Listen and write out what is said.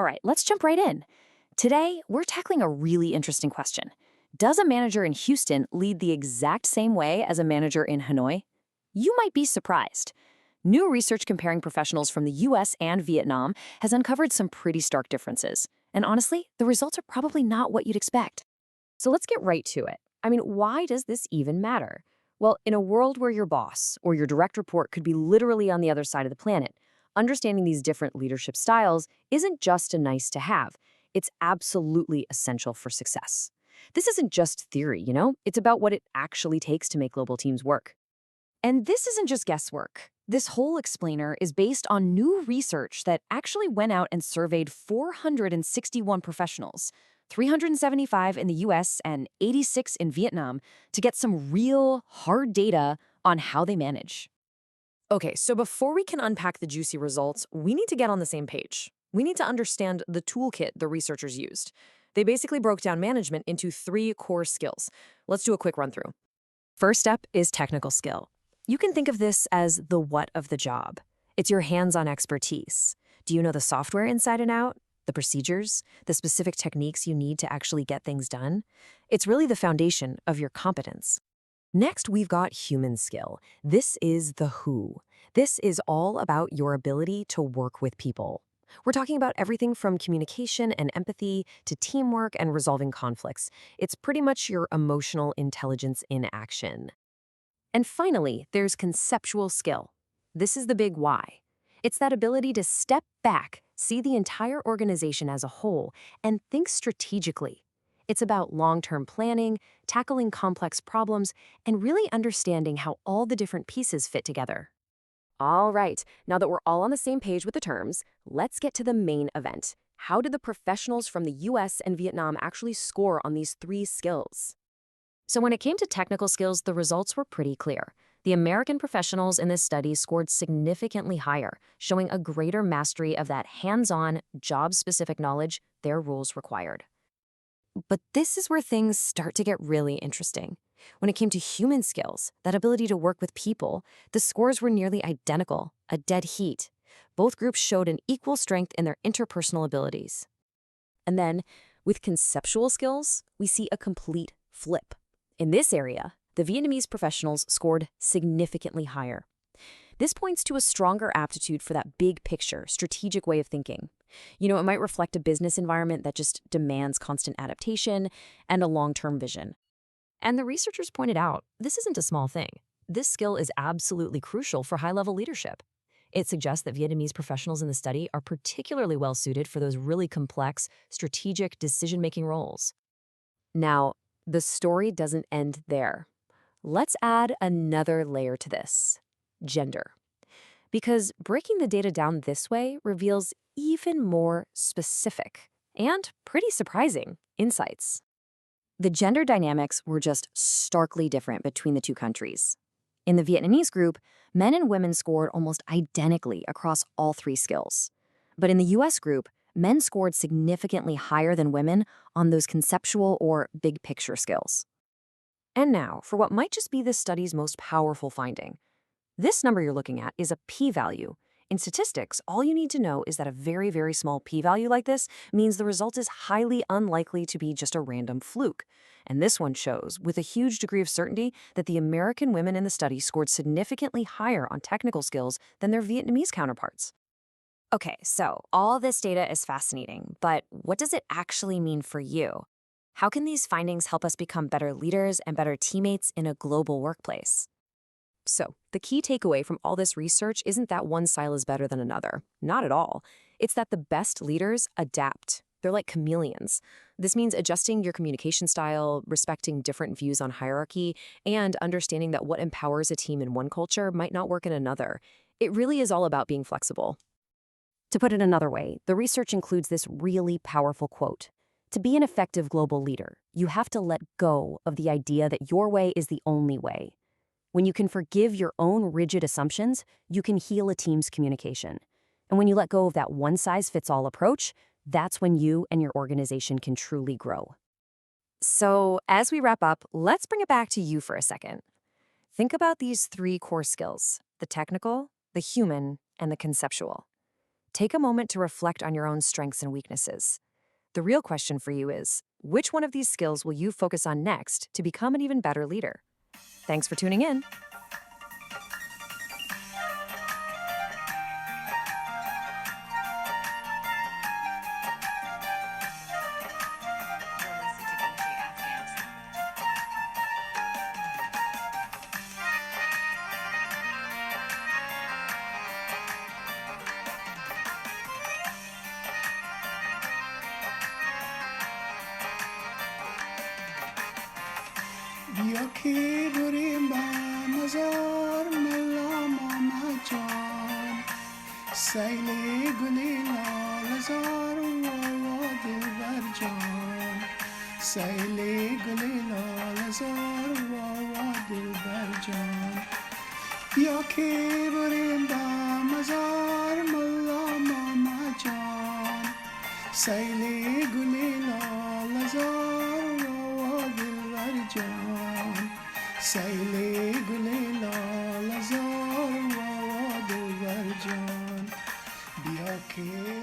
All right, let's jump right in. Today, we're tackling a really interesting question. Does a manager in Houston lead the exact same way as a manager in Hanoi? You might be surprised. New research comparing professionals from the US and Vietnam has uncovered some pretty stark differences. And honestly, the results are probably not what you'd expect. So let's get right to it. Why does this even matter? Well, in a world where your boss or your direct report could be literally on the other side of the planet, understanding these different leadership styles isn't just a nice to have. It's absolutely essential for success. This isn't just theory, It's about what it actually takes to make global teams work. And this isn't just guesswork. This whole explainer is based on new research that actually went out and surveyed 461 professionals, 375 in the US and 86 in Vietnam, to get some real, hard data on how they manage. Okay, so before we can unpack the juicy results, we need to get on the same page. We need to understand the toolkit the researchers used. They basically broke down management into 3 core skills. Let's do a quick run through. First up is technical skill. You can think of this as the what of the job. It's your hands-on expertise. Do you know the software inside and out? The procedures? The specific techniques you need to actually get things done? It's really the foundation of your competence. Next, we've got human skill. This is the who. This is all about your ability to work with people. We're talking about everything from communication and empathy to teamwork and resolving conflicts. It's pretty much your emotional intelligence in action. And finally, there's conceptual skill. This is the big why. It's that ability to step back, see the entire organization as a whole, and think strategically. It's about long-term planning, tackling complex problems, and really understanding how all the different pieces fit together. All right, now that we're all on the same page with the terms, let's get to the main event. How did the professionals from the US and Vietnam actually score on these 3 skills? So when it came to technical skills, the results were pretty clear. The American professionals in this study scored significantly higher, showing a greater mastery of that hands-on, job-specific knowledge their roles required. But this is where things start to get really interesting. When it came to human skills, that ability to work with people, the scores were nearly identical, a dead heat. Both groups showed an equal strength in their interpersonal abilities. And then, with conceptual skills, we see a complete flip. In this area, the Vietnamese professionals scored significantly higher. This points to a stronger aptitude for that big picture, strategic way of thinking. It might reflect a business environment that just demands constant adaptation and a long-term vision. And the researchers pointed out, this isn't a small thing. This skill is absolutely crucial for high-level leadership. It suggests that Vietnamese professionals in the study are particularly well-suited for those really complex, strategic decision-making roles. Now, the story doesn't end there. Let's add another layer to this: gender. Because breaking the data down this way reveals even more specific and pretty surprising insights. The gender dynamics were just starkly different between the 2 countries. In the Vietnamese group, men and women scored almost identically across all 3 skills. But in the US group, men scored significantly higher than women on those conceptual or big picture skills. And now, for what might just be this study's most powerful finding. This number you're looking at is a p-value. In statistics, all you need to know is that a very, very small p-value like this means the result is highly unlikely to be just a random fluke. And this one shows, with a huge degree of certainty, that the American women in the study scored significantly higher on technical skills than their Vietnamese counterparts. Okay, so all this data is fascinating, but what does it actually mean for you? How can these findings help us become better leaders and better teammates in a global workplace? So, the key takeaway from all this research isn't that one style is better than another. Not at all. It's that the best leaders adapt. They're like chameleons. This means adjusting your communication style, respecting different views on hierarchy, and understanding that what empowers a team in one culture might not work in another. It really is all about being flexible. To put it another way, the research includes this really powerful quote. To be an effective global leader, you have to let go of the idea that your way is the only way. When you can forgive your own rigid assumptions, you can heal a team's communication. And when you let go of that one-size-fits-all approach, that's when you and your organization can truly grow. So, as we wrap up, let's bring it back to you for a second. Think about these 3 core skills: the technical, the human, and the conceptual. take a moment to reflect on your own strengths and weaknesses. The real question for you is, which one of these skills will you focus on next to become an even better leader? Thanks for tuning in. بیا که بریم با مزار ملا ماما جان سیل گلی لال زار و دلبر جان سیل گلی لال زار و دلبر جان بیا که بریم با مزار ملا ماما جان سیل گلی لال زار و دلبر جان سیل گلی لال زار و دلبر جان بیا که